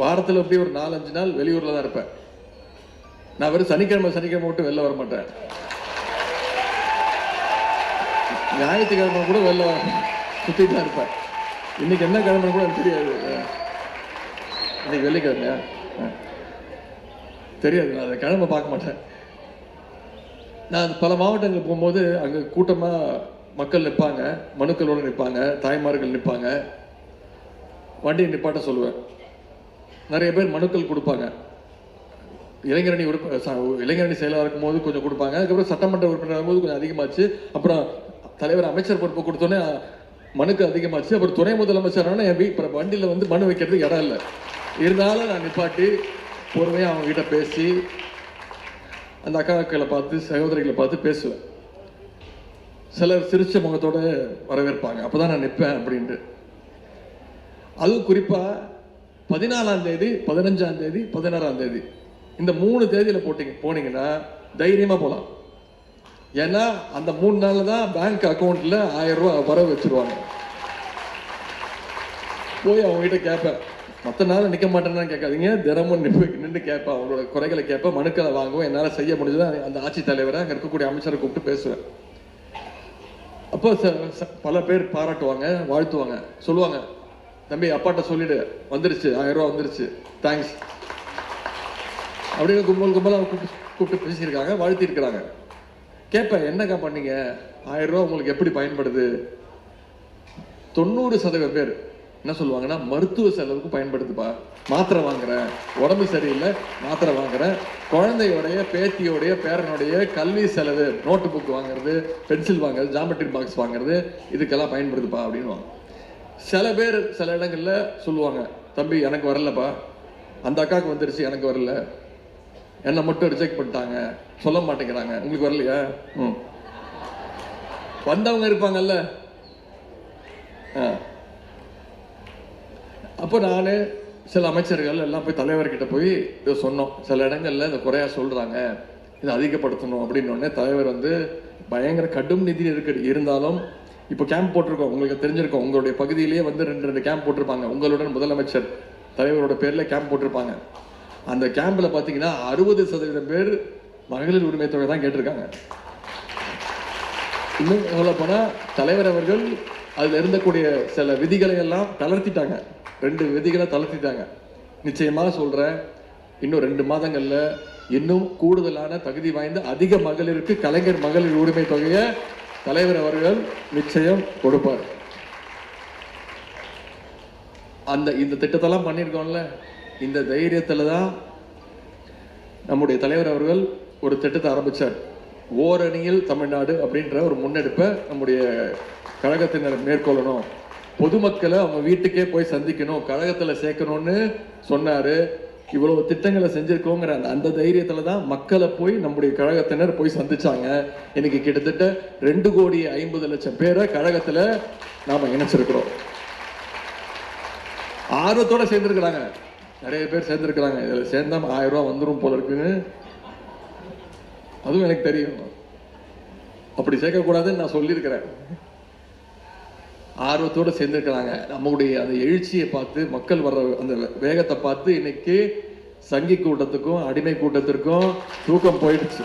வாரத்தில் எப்படி ஒரு 4-5 நாள் வெளியூரில் தான் இருப்பேன். நான் வெறும் சனிக்கிழமை விட்டு வெளில வர மாட்டேன். ஞாயிற்றுக்கிழமை கூட வெளில சுற்றிட்டு தான் இருப்பேன். இன்னைக்கு என்ன கிழமை கூட எனக்கு தெரியாது. இன்னைக்கு வெள்ளிக்கிழமையா தெரியாது. நான் அந்த கிழமை பார்க்க மாட்டேன். நான் பல மாவட்டங்களுக்கு போகும்போது அங்கே கூட்டமாக மக்கள் நிற்பாங்க, மனுக்களோடு நிற்பாங்க, தாய்மார்கள் நிற்பாங்க. வண்டியை நிப்பாட்ட சொல்லுவேன். நிறைய பேர் மனுக்கள் கொடுப்பாங்க. இளைஞரணி இளைஞரணி செயலாளர் இருக்கும்போது கொஞ்சம் கொடுப்பாங்க. அதுக்கப்புறம் சட்டமன்ற உறுப்பினர் போது கொஞ்சம் அதிகமாச்சு. அப்புறம் தலைவர் அமைச்சர் பொறுப்பு கொடுத்தோன்னே மனுக்கு அதிகமாச்சு. அப்புறம் துணை முதலமைச்சரான என் இப்போ வண்டியில் வந்து மனு வைக்கிறதுக்கு இடம் இல்லை. இருந்தாலும் நான் நிப்பாட்டி பொறுமையாக அவங்ககிட்ட பேசி அந்த அக்காக்களை பார்த்து சகோதரிகளை பார்த்து பேசுவேன். சிலர் சிரிச்ச முகத்தோடு வரவேற்பாங்க. அப்போ தான் நான் நிற்பேன் அப்படின்ட்டு. அதுவும் குறிப்பாக 14ஆம் தேதி, 15ஆம் தேதி, 16ஆம் தேதி இந்த 3 தேதியில் போனீங்கன்னா தைரியமாக போகலாம். ஏன்னா அந்த 3 நாளில் தான் பேங்க் அக்கௌண்ட்டில் 1000 ரூபா வரவு வச்சுருவாங்க. போய் அவங்ககிட்ட கேட்பேன். மற்ற நாள் நிற்க மாட்டேன்னு கேட்காதீங்க. தினமும் நின்று கேட்பேன். அவங்களோட குறைகளை கேட்பேன், மனுக்களை வாங்குவோம். என்னால் செய்ய முடிஞ்சதை அந்த ஆட்சித்தலைவரை அங்கே இருக்கக்கூடிய அமைச்சரை கூப்பிட்டு பேசுவேன். அப்போ பல பேர் பாராட்டுவாங்க, வாழ்த்துவாங்க, சொல்லுவாங்க, தம்பி அப்பாட்ட சொல்லிடு வந்துருச்சு, 1000 ரூபா வந்துருச்சு, தேங்க்ஸ் அப்படின்னு கும்பலாக கூப்பிட்டு பேசியிருக்காங்க, வாழ்த்திருக்கிறாங்க. கேட்பேன், என்னக்கா பண்ணீங்க, 1000 ரூபா உங்களுக்கு எப்படி பயன்படுது? 90% பேர் என்ன சொல்லுவாங்கன்னா, மருத்துவ செலவுக்கு பயன்படுத்துப்பா, மாத்திரை வாங்குறேன், உடம்பு சரியில்லை மாத்திரை வாங்குறேன், குழந்தையோடைய பேத்தியோடைய பேரனுடைய கல்வி செலவு, நோட்டு புக் வாங்குறது, பென்சில் வாங்குறது, ஜாமெட்ரி பாக்ஸ் வாங்குறது, இதுக்கெல்லாம் பயன்படுத்துப்பா அப்படின்னு. சில பேர் சில இடங்கள்ல சொல்லுவாங்க, தம்பி எனக்கு வரலப்பா, அந்த அக்காவுக்கு வந்துருச்சு எனக்கு வரல, என்னை மட்டும் ரிஜெக்ட் பண்ணிட்டாங்க, சொல்ல மாட்டேங்கிறாங்க, உங்களுக்கு வரலையா? வந்தவங்க இருப்பாங்கல்ல. அப்போ நான் சில அமைச்சர்கள் எல்லாம் போய் தலைவர்கிட்ட போய் இதை சொன்னோம். சில இடங்கள்ல இந்த குறையா சொல்றாங்க, இதை அதிகப்படுத்தணும் அப்படின்னு. தலைவர் வந்து பயங்கர கடும் நிதி நெருக்கடி இருந்தாலும் இப்போ கேம்ப் போட்டிருக்கோம், உங்களுக்கு தெரிஞ்சிருக்கோம். உங்களுடைய பகுதியிலேயே வந்து 2 கேம்ப் போட்டிருப்பாங்க. உங்களுடன் முதலமைச்சர் தலைவரோட பேர்ல கேம்ப் போட்டிருப்பாங்க. அந்த கேம்ப்ல பாத்தீங்கன்னா 60% பேர் மகளிர் உரிமை தொகை தான் கேட்டிருக்காங்க. இன்னும் சொல்ல போனா தலைவர் அவர்கள் அதுல இருந்தக்கூடிய சில விதிகளை எல்லாம் தளர்த்திட்டாங்க. 2 விதிகளை தளர்த்திட்டாங்க. நிச்சயமாக சொல்றேன், இன்னும் 2 மாதங்கள்ல இன்னும் கூடுதலான தகுதி வாய்ந்த அதிக மகளிருக்கு கலைஞர் மகளிர் உரிமை தொகையை தலைவர் அவர்கள் நிச்சயம் கொடுப்பார். இந்த திட்டத்தெல்லாம் பண்ணியிருக்கோம்ல, இந்த தைரியத்துல தான் நம்முடைய தலைவர் அவர்கள் ஒரு திட்டத்தை ஆரம்பிச்சார். ஓரணியில் தமிழ்நாடு அப்படின்ற ஒரு முன்னெடுப்பை நம்முடைய கழகத்தினர் மேற்கொள்ளணும். பொதுமக்களை அவங்க வீட்டுக்கே போய் சந்திக்கணும், கழகத்துல சேர்க்கணும்னு சொன்னாரு. இவ்வளவு திட்டங்களை செஞ்சிருக்கோங்கிற அந்த தைரியத்துல தான் மக்களை போய் நம்முடைய கழகத்தினர் போய் சந்திச்சாங்க. இன்னைக்கு கிட்டத்தட்ட 2,50,00,000 பேரை கழகத்துல நாம இணைச்சிருக்கிறோம். ஆர்வத்தோட சேர்ந்திருக்கிறாங்க, நிறைய பேர் சேர்ந்திருக்கிறாங்க. இதுல சேர்ந்தா 1000 ரூபா வந்துடும் போல இருக்குன்னு அதுவும் எனக்கு தெரியும். அப்படி சேர்க்கக்கூடாதுன்னு நான் சொல்லியிருக்கிறேன். ஆர்வத்தோடு சேர்ந்திருக்கிறாங்க. நம்முடைய அந்த எழுச்சியை பார்த்து, மக்கள் வர்ற அந்த வேகத்தை பார்த்து இன்னைக்கு சங்கி கூட்டத்துக்கும் அடிமை கூட்டத்திற்கும் தூக்கம் போயிடுச்சு.